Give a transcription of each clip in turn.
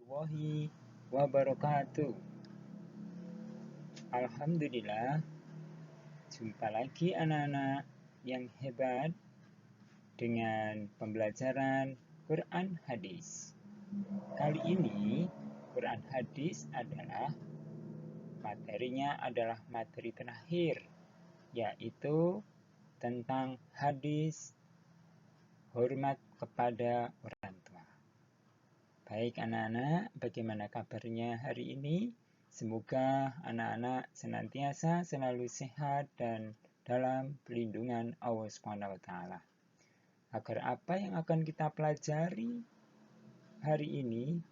warahmatullahi wabarakatuh. Alhamdulillah, jumpa lagi anak-anak yang hebat dengan pembelajaran Quran Hadis. Kali ini Quran Hadis adalah materi terakhir, yaitu tentang hadis hormat kepada orang tua. Baik anak-anak, bagaimana kabarnya hari ini? Semoga anak-anak senantiasa selalu sehat dan dalam perlindungan Allah SWT. Agar apa yang akan kita pelajari hari ini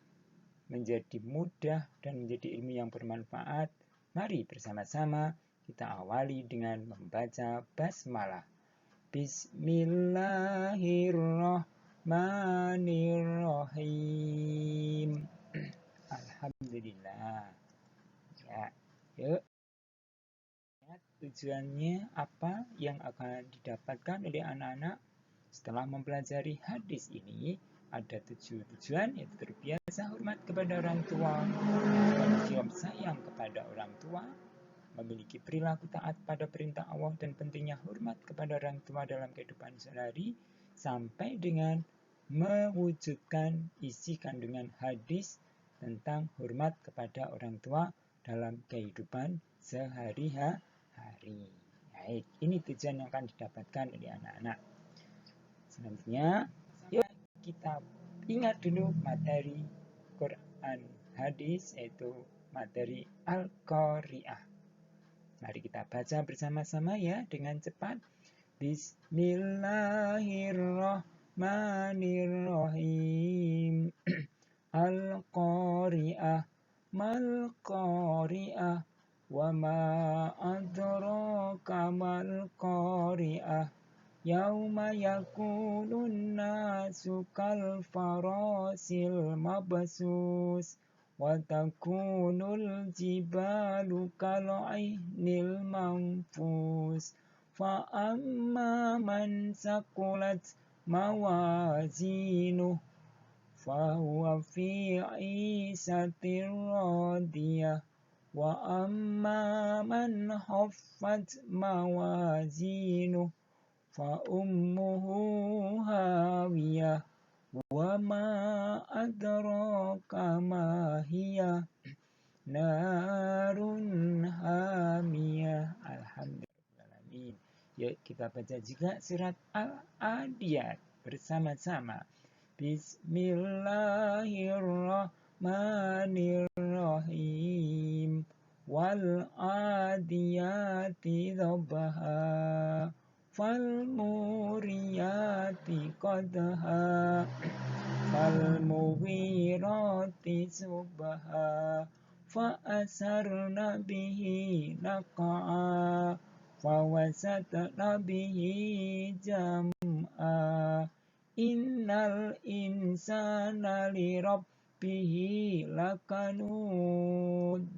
menjadi mudah dan menjadi ilmu yang bermanfaat, mari bersama-sama kita awali dengan membaca basmalah. Bismillahirrahmanirrahim. Alhamdulillah. Ya, yuk. Tujuannya apa yang akan didapatkan oleh anak-anak setelah mempelajari hadis ini? Ada 7 tujuan, yaitu terbiasa hormat kepada orang tua, bersikap sayang kepada orang tua, memiliki perilaku taat pada perintah Allah, dan pentingnya hormat kepada orang tua dalam kehidupan sehari-hari, sampai dengan mewujudkan isi kandungan hadis tentang hormat kepada orang tua dalam kehidupan sehari-hari. Baik, ini tujuan yang akan didapatkan oleh anak-anak. Selanjutnya, yuk kita ingat dulu materi Quran hadis, yaitu materi Al-Qari'ah. Mari kita baca bersama-sama ya dengan cepat. Bismillahirrahmanirrahim. Al-Qari'ah, mal-Qari'ah, wa ma adraka mal-Qari'ah. Yauma yakunun nasu kal farasil mabsus, wa takunul jibalu kal ainil manfus, fa amma man sakulat mawazinuh fa huwa fi 'ishatir radiyah, wa amma man khaffat mawazinuh fa ummuhu hawiyah, wa ma adraka ma hiya narun hamiyah. Alhamdulillah. Yuk kita baca juga surat Al-Adiyat bersama-sama. Bismillahirrahmanirrahim. Wal adiyati dhabha, falmuriyati qadha, falmughirati subha, fa'asarna bihi naq'a, fawasatna bihi jam'a. Innal insana lirabbihi lakanud,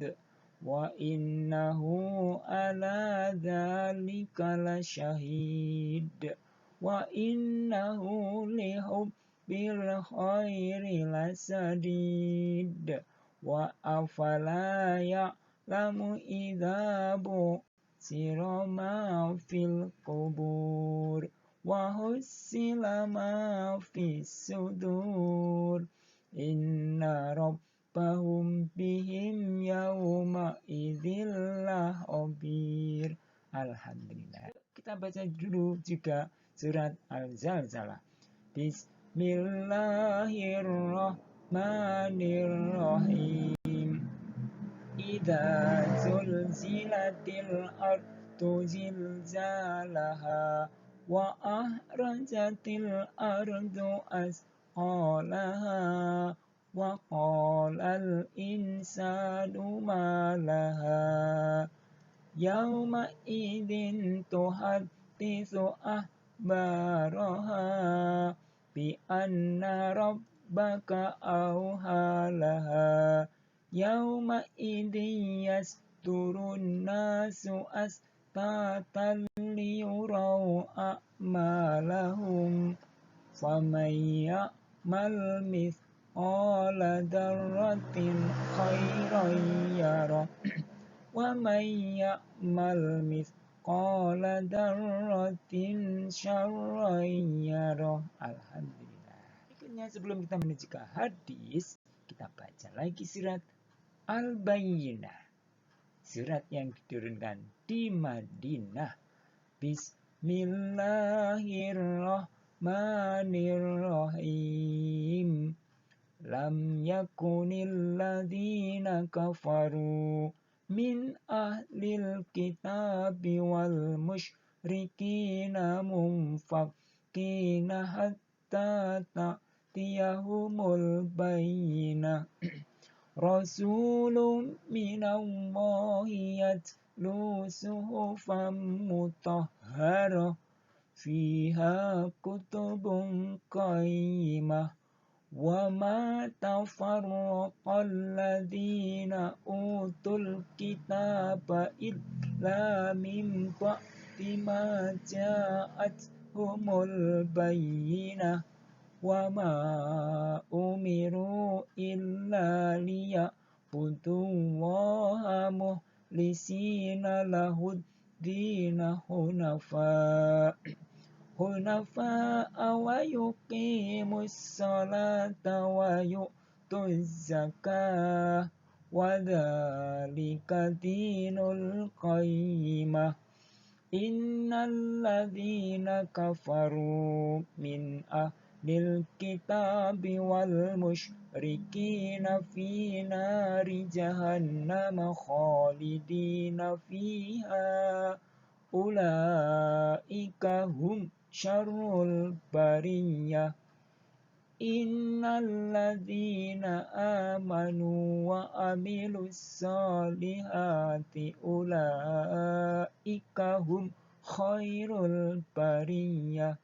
wa innahu ala dzalika lasyahid, wa innahu lihubbil khairi lasadid, wa afala ya'lamu idza bu'sira ma fil qubur, wa hussila ma fis sudur, inna rabbahum bihim yauma idzil khabir. Alhamdulillah. Kita baca dulu juga surat Al-Zalzalah. Bismillahirrahmanirrahim. Idza zulzilatil ardu zilzalaha, wa ahrajatil ardu asqalaha, wa qalal insanu ma laha, yauma idzin tuhadditsu akhbaraha, bi anna rabbaka awha laha, yauma idzin yasturun nasu astatan liyuraw a'malahum, faman ya'mal mithqala dzarratin khairan yarah wa man ya'mal mithqala dzarratin syarran yarah. Alhamdulillah. Berikutnya sebelum kita menuju ke hadis, kita baca lagi surat Al-Bayyinah. Surat yang diturunkan di Madinah. Bismillahirrahmanirrahim. Lam yakunil ladzina kafaru min ahlil kitabi wal musyrikina munfakina hatta ta'tiyahumul bayyinah. Rasulun minallahi yatlu suhufan mutahharah fiha kutubun qayyimah wa ma tafarraqal ladzina utul kitaba illa min ba'di ma ja'athumul bayyinah wa ma umiru illa liya'budullaha mukhlisina lahud dina hunafa wa yuqimus salata wa yu'tuz zakah wa dzalika dinul qayyimah. Innal ladzina kafaru min ahlil kitabi wal musyrikina fi nari jahannam khalidina fiha ulaika hum syarrul bariyah. Innal ladzina amanu wa amilus solihati ulaika hum khairul bariyah.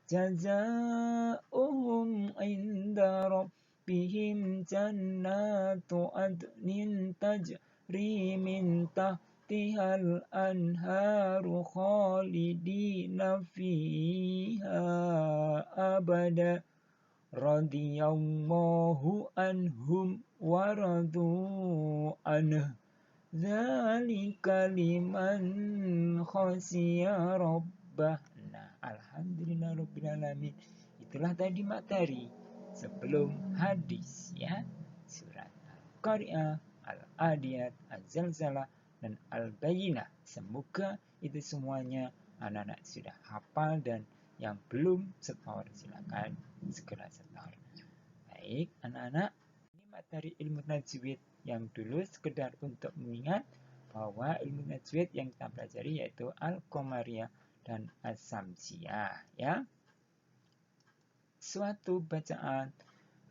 Jazaohum inda rabbihim jannatu adnin tajri min tahtihal anharu khalidina fiha abada. Radiyallahu anhum wa radu anhu. Dzalika liman khasya rabbah. Nah, alhamdulillah rabbil alamin. Itulah tadi materi sebelum hadis ya. Surat Al-Qari'ah, Al-Adiyat, Az-Zalzalah dan Al-Bayyinah. Semoga itu semuanya anak-anak sudah hafal, dan yang belum setor silakan segera setor. Baik anak-anak, ini materi ilmu tajwid yang dulu sekedar untuk mengingat bahwa ilmu tajwid yang kita pelajari yaitu Al-Qamariyah dan As-Samsiyah ya. Suatu bacaan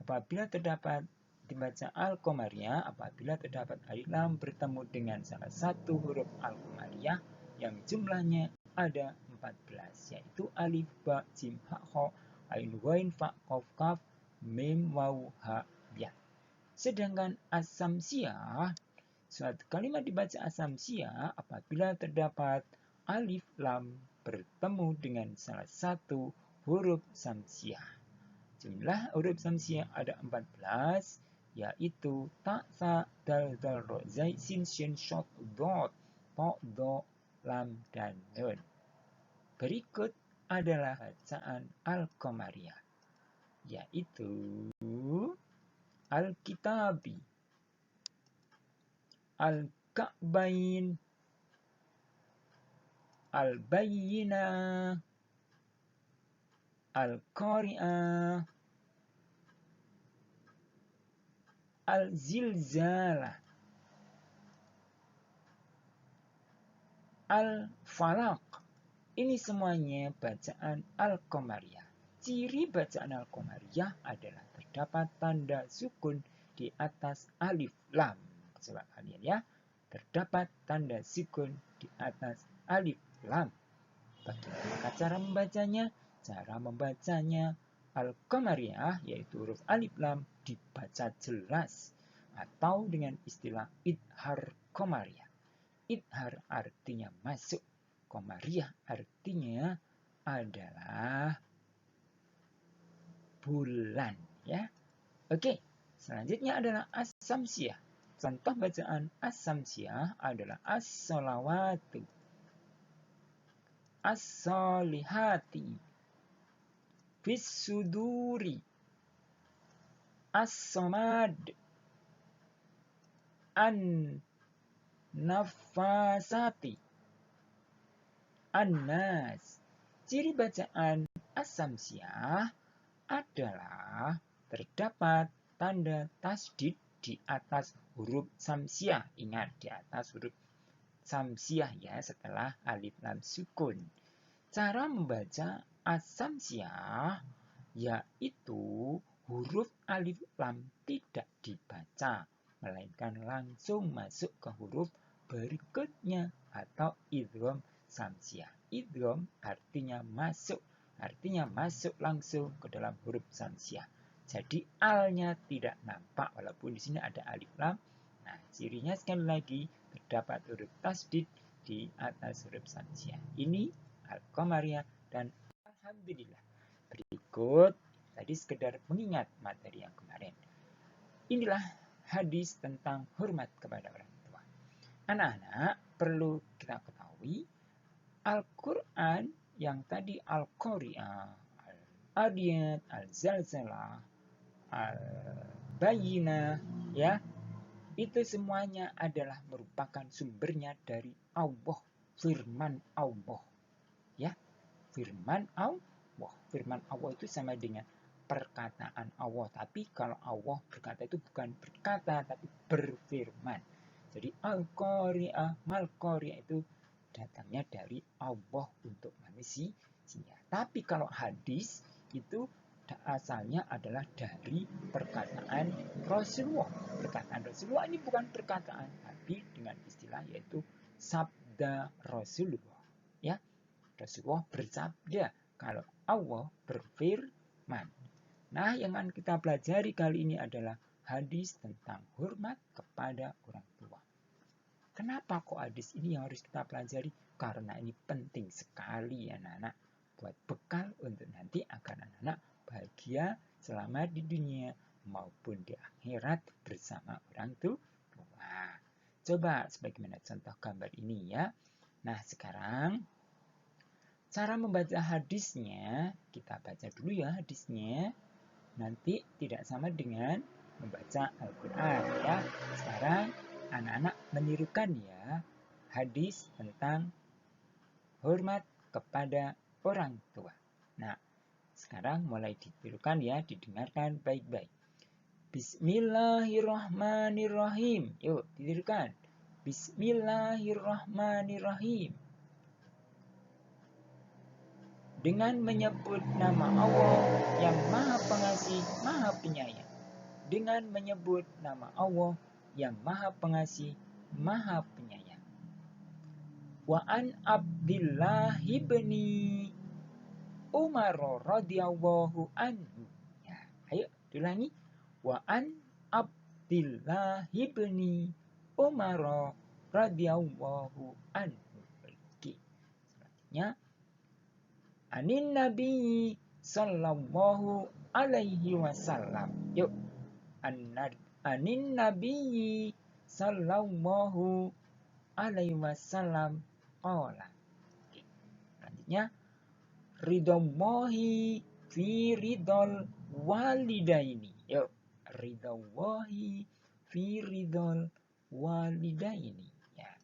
apabila terdapat dibaca Al-Qamariyah apabila terdapat alif lam bertemu dengan salah satu huruf Al-Qamariyah yang jumlahnya ada 14, yaitu alif, ba, jim, ha, kha, ain, ghain, fa, qaf, kaf, mim, waw, ha, ya. Sedangkan As-Samsiyah, suatu kalimat dibaca As-Samsiyah apabila terdapat alif lam bertemu dengan salah satu huruf samsiyah. Jumlah huruf samsiyah ada 14, yaitu ta, sa, dal, dal, ro, zai, sin, shin, shot, dot, to, do, lam, dan nun. Berikut adalah bacaan Al-Qamariyah, yaitu Al-Kitabi, Al-Ka'bain, Al-Bayyinah, Al-Qari'ah, Al-Zilzalah, Al-Falaq. Ini semuanya bacaan Al-Qamariyah. Ciri bacaan Al-Qamariyah adalah terdapat tanda sukun di atas alif lam. Coba kalian ya, terdapat tanda sukun di atas alif lam. Bagaimana cara membacanya? Cara membacanya Al-Qamariyah yaitu huruf alif lam dibaca jelas atau dengan istilah idhar qamariyah. Idhar artinya masuk, qamariyah artinya adalah bulan ya. Oke, selanjutnya adalah as-samsiyah. Contoh bacaan as-samsiyah adalah as-sholawatu, as-sholihati, bis-suduri, as-somad, an-nafasati, an-nas. Ciri bacaan as-samsiyah adalah terdapat tanda tasdid di atas huruf samsiah. Ingat, di atas huruf samsiah ya, setelah alif lam sukun. Cara membaca as-samsiah yaitu huruf alif lam tidak dibaca, melainkan langsung masuk ke huruf berikutnya atau idgham samsiah. Idgham artinya masuk langsung ke dalam huruf samsiah. Jadi alnya tidak nampak walaupun di sini ada alif lam. Nah, cirinya sekali lagi terdapat huruf tasdid di atas huruf samsiah. Ini Al-Qamariyah dan Alhamdulillah. Berikut tadi sekedar mengingat materi yang kemarin. Inilah hadis tentang hormat kepada orang tua. Anak-anak, perlu kita ketahui Al-Quran yang tadi Al-Qari'ah, Al-Adiyat, Al-Zalzalah, Al-Bayyinah, ya, itu semuanya adalah merupakan sumbernya dari Allah, firman Allah. Ya, firman Allah. Firman Allah itu sama dengan perkataan Allah. Tapi kalau Allah berkata itu bukan berkata, tapi berfirman. Jadi Al-Qari'ah, Mal-Qari'ah itu datangnya dari Allah untuk manusia. Tapi kalau hadis itu asalnya adalah dari perkataan Rasulullah. Perkataan Rasulullah ini bukan perkataan, tapi dengan istilah yaitu sabda Rasulullah. Ya, Rasulullah bersabda, kalau Allah berfirman. Nah, yang akan kita pelajari kali ini adalah hadis tentang hormat kepada orang tua. Kenapa kok hadis ini yang harus kita pelajari? Karena ini penting sekali anak-anak buat bekal untuk nanti agar anak-anak bahagia selama di dunia maupun di akhirat bersama orang tua. Coba sebagaimana contoh gambar ini ya. Nah, sekarang cara membaca hadisnya, kita baca dulu ya hadisnya. Nanti tidak sama dengan membaca Al-Quran ya. Sekarang anak-anak menirukan ya hadis tentang hormat kepada orang tua. Nah, sekarang mulai ditirukan ya, didengarkan baik-baik. Bismillahirrahmanirrahim. Yuk, ditirukan. Bismillahirrahmanirrahim. Dengan menyebut nama Allah yang Maha Pengasih, Maha Penyayang. Dengan menyebut nama Allah yang Maha Pengasih, Maha Penyayang. Wa an Abdillah ibni Umar radhiyallahu anhu. Ya, ayo diulangi. Wa an Abdillah ibni Umar radhiyallahu anhu. Oke. Selanjutnya anin Nabi sallallahu alaihi wasallam. Yuk. Anin Nabi sallallahu alaihi wasallam qala. Selanjutnya ridhallahi fi ridhal walidaini. Yuk. Ridhallahi fi ridhal walidaini. Ya.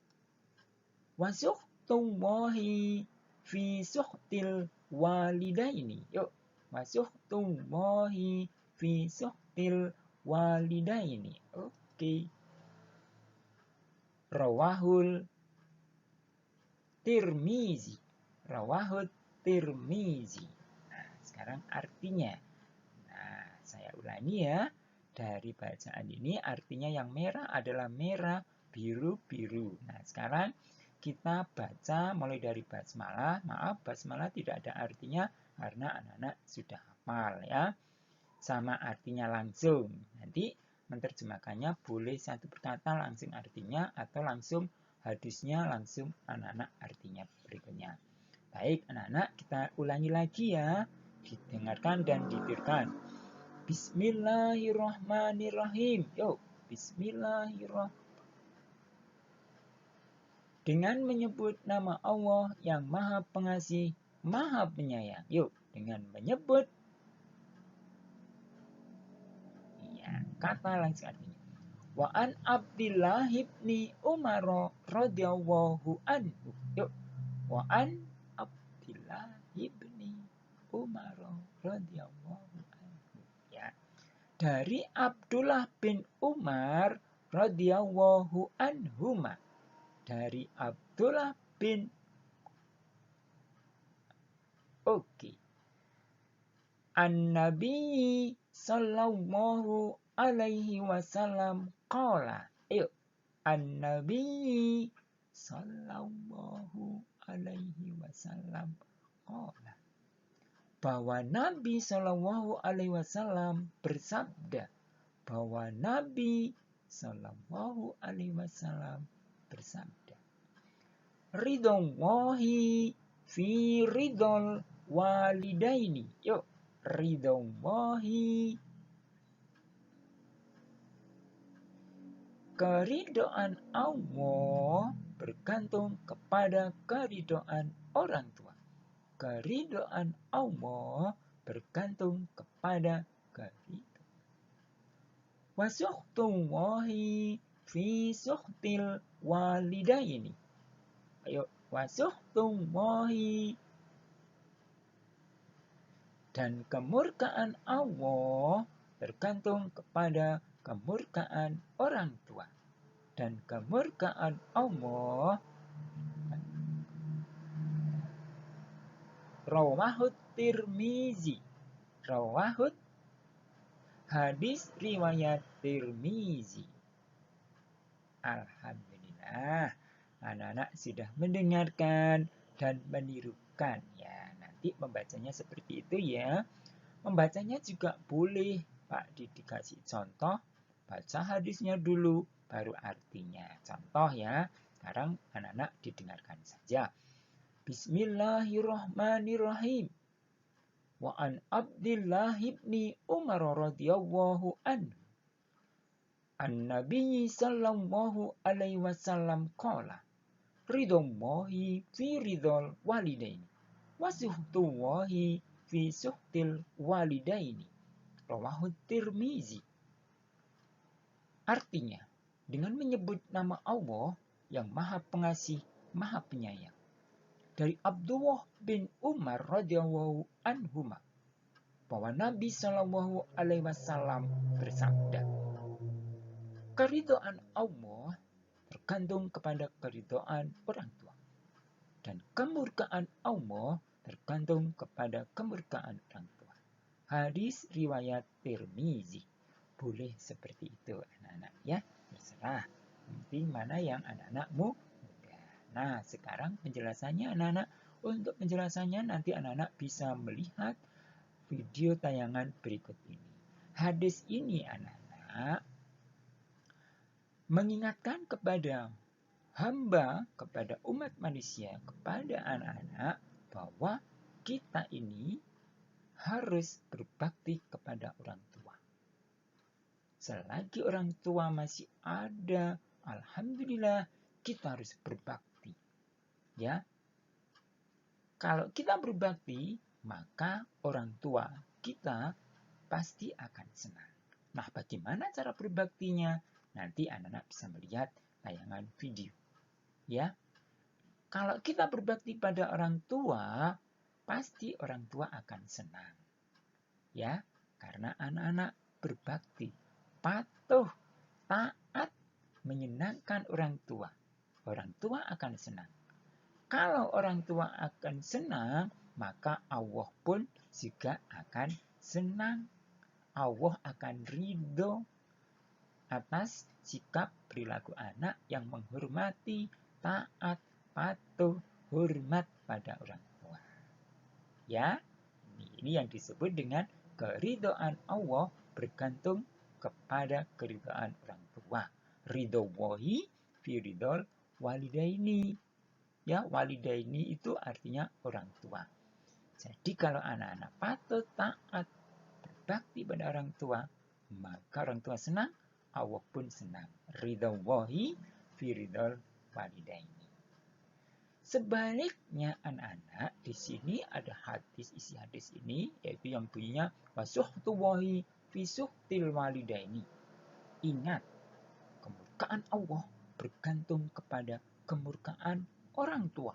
Wa sukhtullahi fi sukhtil walidaini. Yuk. Wa sukhtullahi fi sukhtil walidaini. Oke. Rawahul Tirmizi. Rawahul Tirmizi. Nah, sekarang artinya. Nah, saya ulangi ya. Dari bacaan ini artinya yang merah adalah merah, biru-biru. Nah, sekarang kita baca mulai dari basmalah. Maaf, basmalah tidak ada artinya karena anak-anak sudah hafal ya. Sama artinya langsung. Nanti menerjemahkannya boleh satu perkata langsung artinya atau langsung hadisnya langsung anak-anak artinya berikutnya. Baik anak-anak, kita ulangi lagi ya. Didengarkan dan ditirukan. Bismillahirrahmanirrahim. Yuk, Bismillahirrahmanirrahim. Dengan menyebut nama Allah yang Maha Pengasih, Maha Penyayang. Yuk, dengan menyebut kata langsung artinya. Wa an Abdillah ibni Umar radhiyallahu anhu. Yuk, wa an Abdillah ibni Umar radhiyallahu anhu. Ya. Dari Abdullah bin Umar radhiyallahu anhuma. Dari Abdullah bin An-Nabi sallallahu alaihi wasallam qala. Ayo. An-Nabi sallallahu alaihi wasallam qala. Bahwa Nabi sallallahu alaihi wasallam bersabda. Bahwa Nabi sallallahu alaihi wasallam bersabda. Ridwallahi fi ridol walidaini. Yuk, ridwallahi. Keridhaan Allah bergantung kepada keridhaan orang tua. Keridhaan Allah bergantung kepada keridhaan. Wasuhtullahi fi suhtil walidaini. Ayo, wasuhtullahi. Dan kemurkaan Allah bergantung kepada kemurkaan orang tua. Dan kemurkaan Allah rawahut Tirmizi. Rawahut hadis riwayat Tirmizi. Alhamdulillah, anak-anak sudah mendengarkan dan menirukan ya. Nanti membacanya seperti itu ya. Membacanya juga boleh Pak dikasih contoh. Baca hadisnya dulu, baru artinya. Contoh ya. Sekarang anak-anak didengarkan saja. Bismillahirrahmanirrahim. Wa an Abdillah ibni Umar radhiyallahu anhu. An-Nabi sallallahu alaihi wasallam qala. Ridwallahi fi ridol walidaini. Wasuhtullahi fi suhtil walidaini. Rawahut Tirmizi. Artinya, dengan menyebut nama Allah yang Maha Pengasih, Maha Penyayang. Dari Abdullah bin Umar radhiyallahu anhuma, bahwa Nabi sallallahu alaihi wasallam bersabda, keridhaan Allah tergantung kepada keridhaan orang tua, dan kemurkaan Allah tergantung kepada kemurkaan orang tua. Hadis riwayat Tirmizi. Boleh seperti itu anak-anak ya, terserah. Nanti mana yang anak-anakmu mudah. Nah, sekarang penjelasannya anak-anak. Untuk penjelasannya nanti anak-anak bisa melihat video tayangan berikut ini. Hadis ini anak-anak mengingatkan kepada hamba, kepada umat manusia, kepada anak-anak bahwa kita ini harus berbakti kepada orang tua. Selagi orang tua masih ada, alhamdulillah kita harus berbakti. Ya. Kalau kita berbakti, maka orang tua kita pasti akan senang. Nah, bagaimana cara berbaktinya? Nanti anak-anak bisa melihat tayangan video. Ya. Kalau kita berbakti pada orang tua, pasti orang tua akan senang. Ya, karena anak-anak berbakti, patuh, taat, menyenangkan orang tua. Orang tua akan senang. Kalau orang tua akan senang, maka Allah pun juga akan senang. Allah akan ridho atas sikap perilaku anak yang menghormati, taat, patuh, hormat pada orang tua. Ya, ini yang disebut dengan keridhaan Allah bergantung kepada keridhaan orang tua. Ridwallahi fi ridol walidaini. Ya, walidaini itu artinya orang tua. Jadi kalau anak-anak patuh, taat, berbakti pada orang tua, maka orang tua senang, Allah pun senang. Ridhawahi fi ridhal walidaini. Sebaliknya anak-anak, di sini ada hadis, isi hadis ini yaitu yang bunyinya wasuhtuwahi fi suhtil walidaini. Ingat, kemurkaan Allah bergantung kepada kemurkaan orang tua.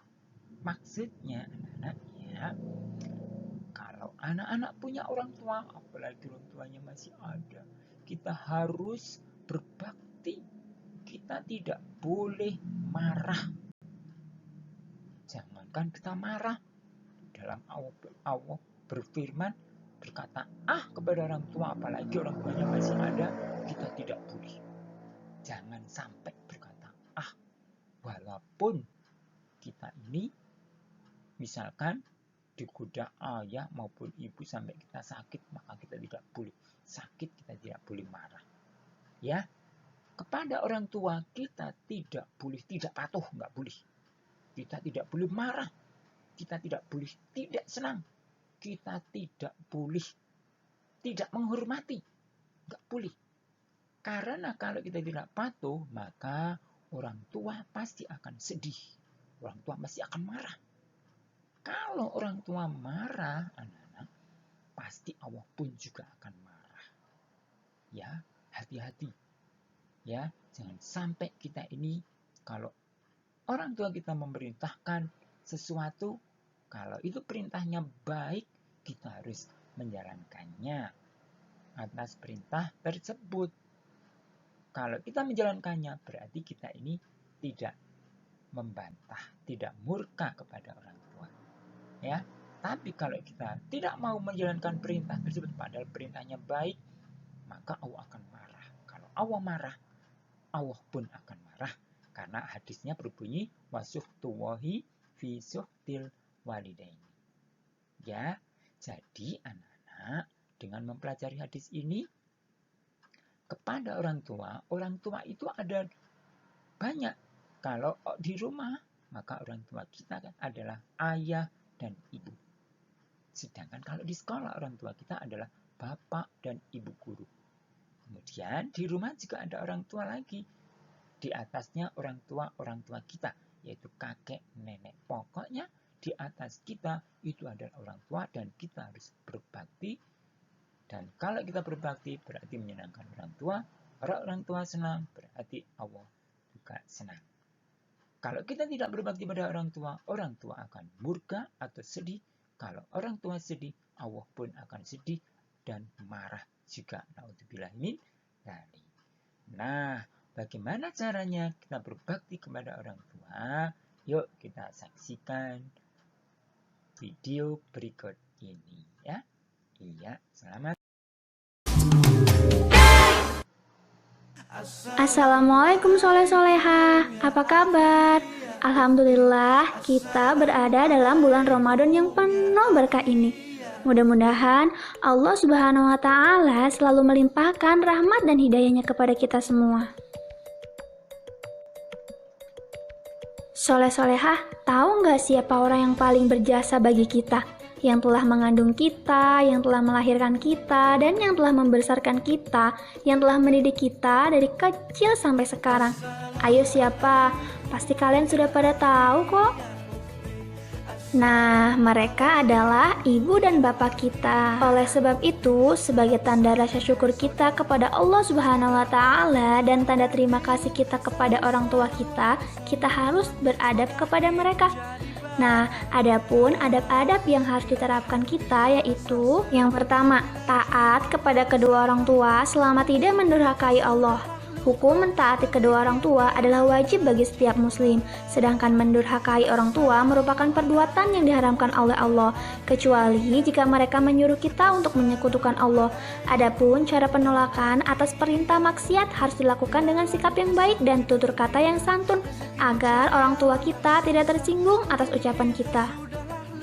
Maksudnya anak-anak ya, kalau anak-anak punya orang tua, apalagi orang tuanya masih ada, kita harus berbakti. Kita tidak boleh marah. Jangankan kita marah, dalam Allah berfirman, berkata kepada orang tua, apalagi orang tuanya masih ada, kita tidak boleh. Jangan sampai berkata walaupun kita ini misalkan digoda ayah maupun ibu sampai kita sakit, maka kita tidak boleh sakit, kita tidak boleh marah. Ya, kepada orang tua kita tidak boleh tidak patuh, nggak boleh. Kita tidak boleh marah, kita tidak boleh tidak senang, kita tidak boleh tidak menghormati, nggak boleh. Karena kalau kita tidak patuh, maka orang tua pasti akan sedih, orang tua pasti akan marah. Kalau orang tua marah, anak-anak, pasti Allah pun juga akan marah. Ya, hati-hati. Ya, jangan sampai kita ini, kalau orang tua kita memerintahkan sesuatu, kalau itu perintahnya baik, kita harus menjalankannya atas perintah tersebut. Kalau kita menjalankannya, berarti kita ini tidak membantah, tidak murka kepada orang tua. Ya, tapi kalau kita tidak mau menjalankan perintah tersebut padahal perintahnya baik, maka Allah akan marah. Kalau Allah marah, Allah pun akan marah, karena hadisnya berbunyi wasuhtuwahi fi suhtil walidaini. Ya, jadi anak-anak dengan mempelajari hadis ini kepada orang tua itu ada banyak. Kalau di rumah, maka orang tua kita kan adalah ayah dan ibu. Sedangkan kalau di sekolah, orang tua kita adalah bapak dan ibu guru. Kemudian di rumah juga ada orang tua lagi. Di atasnya orang tua kita, yaitu kakek, nenek. Pokoknya di atas kita itu adalah orang tua dan kita harus berbakti. Dan kalau kita berbakti berarti menyenangkan orang tua. Kalau orang tua senang berarti Allah juga senang. Kalau kita tidak berbakti pada orang tua akan murka atau sedih. Kalau orang tua sedih, Allah pun akan sedih dan marah juga. Naudzubillah min dzalik. Nah, bagaimana caranya kita berbakti kepada orang tua? Yuk kita saksikan video berikut ini ya. Iya, selamat. Assalamualaikum soleh-soleha, apa kabar? Alhamdulillah kita berada dalam bulan Ramadan yang penuh berkah ini. Mudah-mudahan Allah Subhanahu wa Ta'ala selalu melimpahkan rahmat dan hidayahnya kepada kita semua. Soleh-solehah, tahu nggak siapa orang yang paling berjasa bagi kita? Yang telah mengandung kita, yang telah melahirkan kita, dan yang telah membesarkan kita, yang telah mendidik kita dari kecil sampai sekarang. Ayo siapa? Pasti kalian sudah pada tahu kok. Nah, mereka adalah ibu dan bapak kita. Oleh sebab itu, sebagai tanda rasa syukur kita kepada Allah Subhanahu wa Ta'ala dan tanda terima kasih kita kepada orang tua kita harus beradab kepada mereka. Nah, adapun adab-adab yang harus diterapkan kita yaitu yang pertama, taat kepada kedua orang tua selama tidak mendurhakai Allah. Hukum mentaati kedua orang tua adalah wajib bagi setiap muslim, sedangkan mendurhakai orang tua merupakan perbuatan yang diharamkan oleh Allah, kecuali jika mereka menyuruh kita untuk menyekutukan Allah. Adapun cara penolakan atas perintah maksiat harus dilakukan dengan sikap yang baik dan tutur kata yang santun, agar orang tua kita tidak tersinggung atas ucapan kita.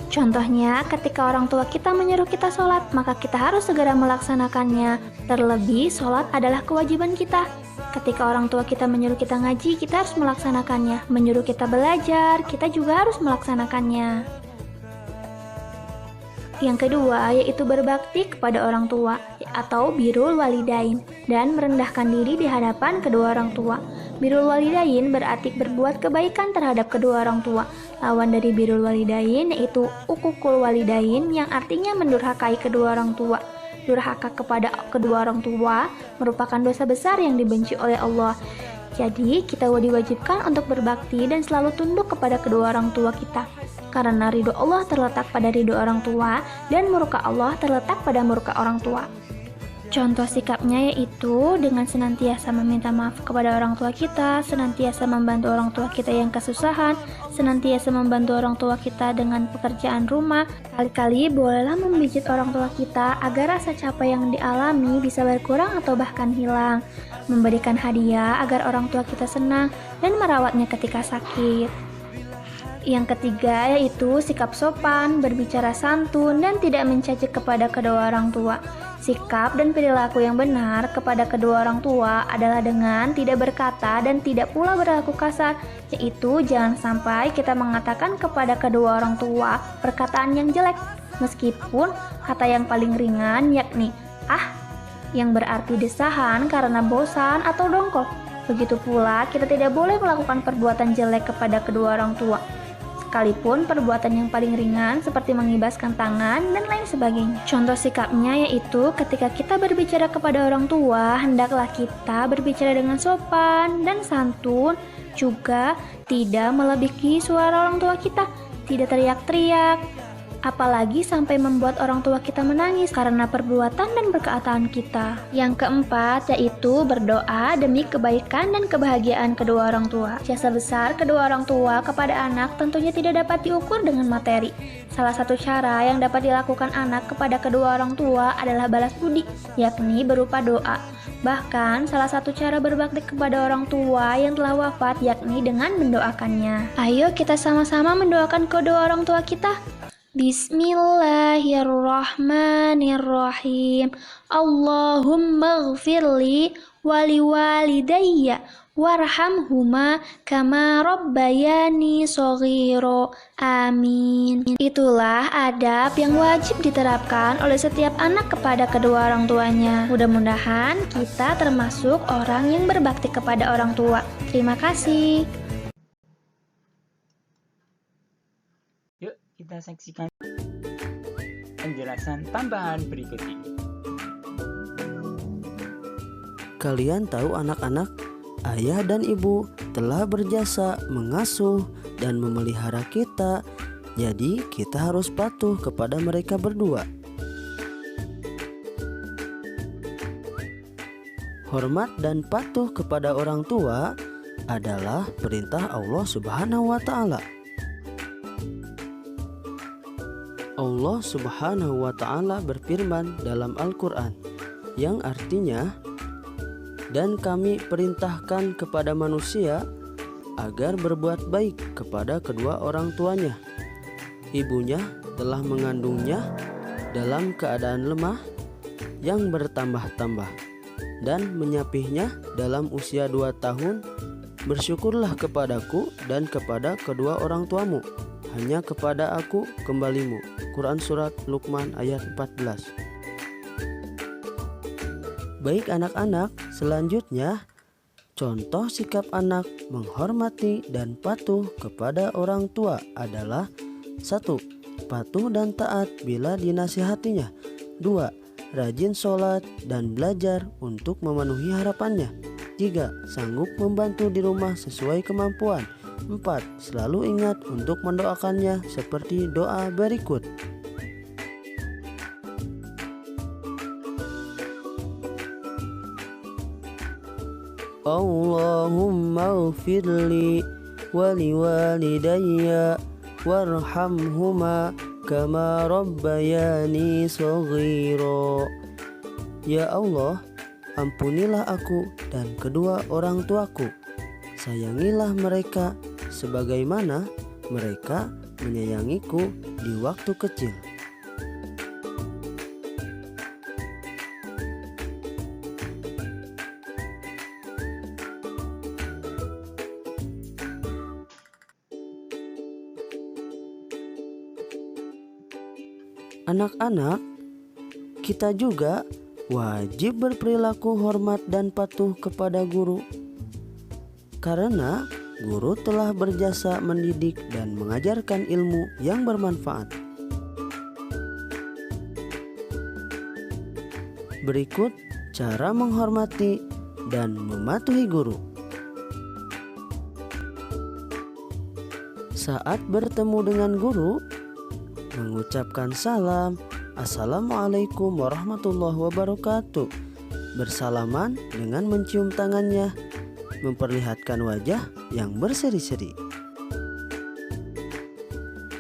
Contohnya, ketika orang tua kita menyuruh kita sholat, maka kita harus segera melaksanakannya. Terlebih, sholat adalah kewajiban kita. Ketika orang tua kita menyuruh kita ngaji, kita harus melaksanakannya. Menyuruh kita belajar, kita juga harus melaksanakannya. Yang kedua yaitu berbakti kepada orang tua atau birrul walidain dan merendahkan diri di hadapan kedua orang tua. Birrul walidain berarti berbuat kebaikan terhadap kedua orang tua. Lawan dari birrul walidain yaitu uququl walidain yang artinya mendurhakai kedua orang tua. Durhaka kepada kedua orang tua merupakan dosa besar yang dibenci oleh Allah. Jadi kita diwajibkan untuk berbakti dan selalu tunduk kepada kedua orang tua kita. Karena ridho Allah terletak pada ridho orang tua dan murka Allah terletak pada murka orang tua. Contoh sikapnya yaitu dengan senantiasa meminta maaf kepada orang tua kita, senantiasa membantu orang tua kita yang kesusahan, senantiasa membantu orang tua kita dengan pekerjaan rumah. Kali-kali bolehlah memijit orang tua kita agar rasa capek yang dialami bisa berkurang atau bahkan hilang. Memberikan hadiah agar orang tua kita senang dan merawatnya ketika sakit. Yang ketiga yaitu sikap sopan, berbicara santun, dan tidak mencaci kepada kedua orang tua. Sikap dan perilaku yang benar kepada kedua orang tua adalah dengan tidak berkata dan tidak pula berlaku kasar, yaitu jangan sampai kita mengatakan kepada kedua orang tua perkataan yang jelek, meskipun kata yang paling ringan yakni yang berarti desahan karena bosan atau dongkol. Begitu pula kita tidak boleh melakukan perbuatan jelek kepada kedua orang tua, sekalipun perbuatan yang paling ringan seperti mengibaskan tangan dan lain sebagainya. Contoh sikapnya yaitu ketika kita berbicara kepada orang tua, hendaklah kita berbicara dengan sopan dan santun, juga tidak melebihi suara orang tua kita, tidak teriak-teriak, apalagi sampai membuat orang tua kita menangis karena perbuatan dan perkataan kita. Yang keempat yaitu berdoa demi kebaikan dan kebahagiaan kedua orang tua. Jasa besar kedua orang tua kepada anak tentunya tidak dapat diukur dengan materi. Salah satu cara yang dapat dilakukan anak kepada kedua orang tua adalah balas budi, yakni berupa doa. Bahkan salah satu cara berbakti kepada orang tua yang telah wafat yakni dengan mendoakannya. Ayo kita sama-sama mendoakan kedua orang tua kita. Bismillahirrahmanirrahim. Allahumma ghfirli wali walidayya warhamhuma kama rabbayani shaghira. Amin. Itulah adab yang wajib diterapkan oleh setiap anak kepada kedua orang tuanya. Mudah-mudahan kita termasuk orang yang berbakti kepada orang tua. Terima kasih. Kita saksikan penjelasan tambahan berikut ini. Kalian tahu anak-anak, ayah dan ibu telah berjasa mengasuh dan memelihara kita, jadi kita harus patuh kepada mereka berdua. Hormat dan patuh kepada orang tua adalah perintah Allah Subhanahu wa Ta'ala. Allah Subhanahu wa Ta'ala berfirman dalam Al-Quran, yang artinya, dan kami perintahkan kepada manusia agar berbuat baik kepada kedua orang tuanya. Ibunya telah mengandungnya dalam keadaan lemah yang bertambah-tambah dan menyapihnya dalam usia 2 tahun. Bersyukurlah kepadaku dan kepada kedua orang tuamu. Hanya kepada aku kembalimu. Quran Surat Luqman ayat 14. Baik anak-anak, selanjutnya contoh sikap anak menghormati dan patuh kepada orang tua adalah 1. Patuh dan taat bila dinasihatinya. 2. Rajin sholat dan belajar untuk memenuhi harapannya. 3. Sanggup membantu di rumah sesuai kemampuan. 4. Selalu ingat untuk mendoakannya seperti doa berikut. Allahumma ghfirli wali walidayya warhamhuma kama rabbayani shaghira. Ya Allah, ampunilah aku dan kedua orang tuaku. Sayangilah mereka sebagaimana mereka menyayangiku di waktu kecil. Anak-anak, kita juga wajib berperilaku hormat dan patuh kepada guru, karena guru telah berjasa mendidik dan mengajarkan ilmu yang bermanfaat. Berikut cara menghormati dan mematuhi guru. Saat bertemu dengan guru, mengucapkan salam, Assalamualaikum warahmatullahi wabarakatuh. Bersalaman dengan mencium tangannya, memperlihatkan wajah yang berseri-seri.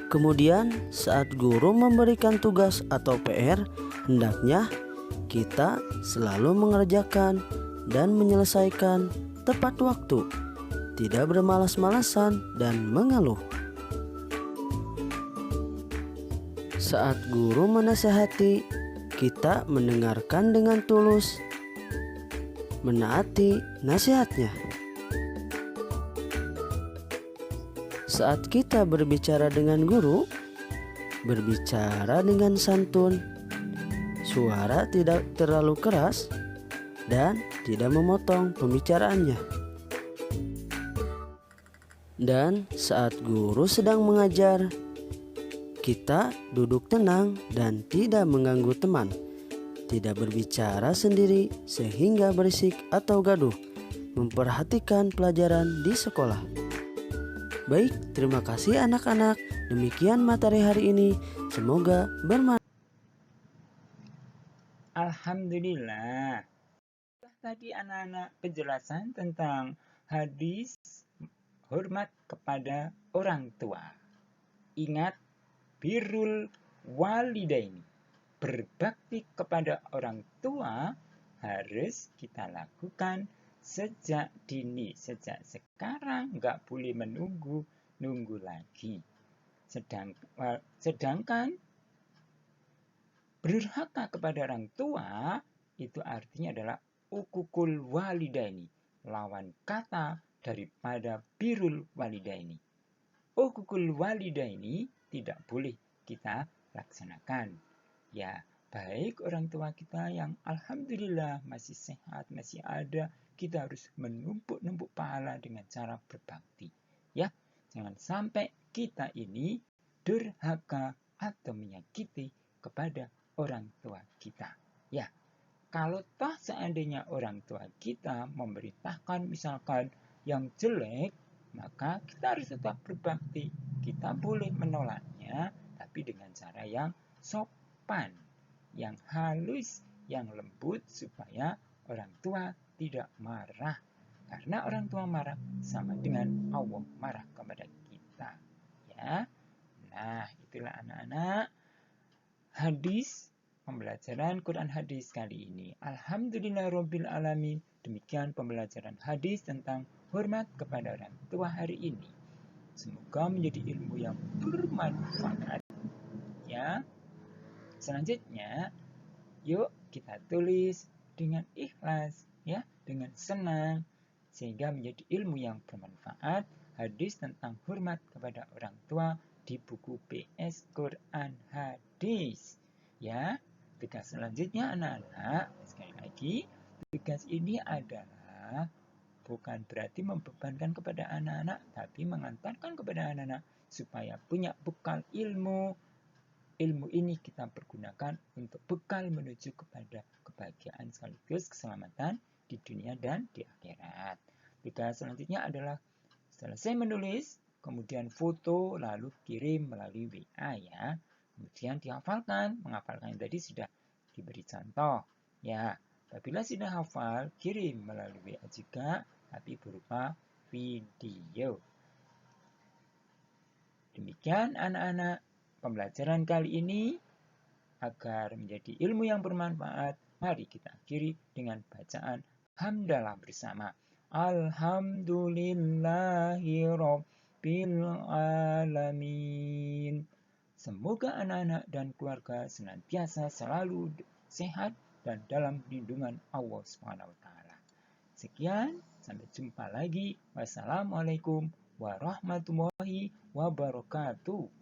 Kemudian saat guru memberikan tugas atau PR, hendaknya kita selalu mengerjakan dan menyelesaikan tepat waktu, tidak bermalas-malasan dan mengeluh. Saat guru menasihati, kita mendengarkan dengan tulus, menaati nasihatnya. Saat kita berbicara dengan guru, berbicara dengan santun, suara tidak terlalu keras, dan tidak memotong pembicaraannya. Dan saat guru sedang mengajar, kita duduk tenang dan tidak mengganggu teman, tidak berbicara sendiri sehingga berisik atau gaduh, memperhatikan pelajaran di sekolah. Baik, terima kasih anak-anak. Demikian materi hari ini. Semoga bermanfaat. Alhamdulillah. Tadi anak-anak penjelasan tentang hadis hormat kepada orang tua. Ingat, birrul walidaini, berbakti kepada orang tua harus kita lakukan sejak dini, sejak sekarang, nggak boleh nunggu lagi. Sedangkan berdurhaka kepada orang tua itu artinya adalah ukukul walidaini, lawan kata daripada birrul walidaini. Ukukul walidaini tidak boleh kita laksanakan. Ya, baik orang tua kita yang alhamdulillah masih sehat, masih ada, kita harus menumpuk pahala dengan cara berbakti. Ya, jangan sampai kita ini durhaka atau menyakiti kepada orang tua kita. Ya, kalau toh seandainya orang tua kita memberitakan misalkan yang jelek, maka kita harus tetap berbakti. Kita boleh menolaknya, tapi dengan cara yang sopan, yang halus, yang lembut, supaya orang tua tidak marah. Karena orang tua marah sama dengan Allah marah kepada kita. Ya, nah itulah anak-anak hadis, pembelajaran Quran hadis kali ini. Alhamdulillahirabbil alamin. Demikian pembelajaran hadis tentang hormat kepada orang tua hari ini. Semoga menjadi ilmu yang bermanfaat. Ya. Selanjutnya, yuk kita tulis dengan ikhlas, ya, dengan senang, sehingga menjadi ilmu yang bermanfaat. Hadis tentang hormat kepada orang tua di buku PS Quran Hadis. Ya, tugas selanjutnya anak-anak, sekali lagi, tugas ini adalah bukan berarti membebankan kepada anak-anak, tapi mengantarkan kepada anak-anak supaya punya bekal ilmu. Ilmu ini kita pergunakan untuk bekal menuju kepada kebahagiaan sekaligus keselamatan di dunia dan di akhirat. Tugas selanjutnya adalah selesai menulis, kemudian foto, lalu kirim melalui WA ya. Kemudian dihafalkan, menghafalkan yang tadi sudah diberi contoh. Ya, apabila sudah hafal, kirim melalui WA juga, tapi berupa video. Demikian anak-anak pembelajaran kali ini. Agar menjadi ilmu yang bermanfaat, mari kita akhiri dengan bacaan hamdalah bersama. Alhamdulillahirabbil alamin. Semoga anak-anak dan keluarga senantiasa selalu sehat dan dalam lindungan Allah SWT. Sekian, sampai jumpa lagi. Wassalamualaikum warahmatullahi wabarakatuh.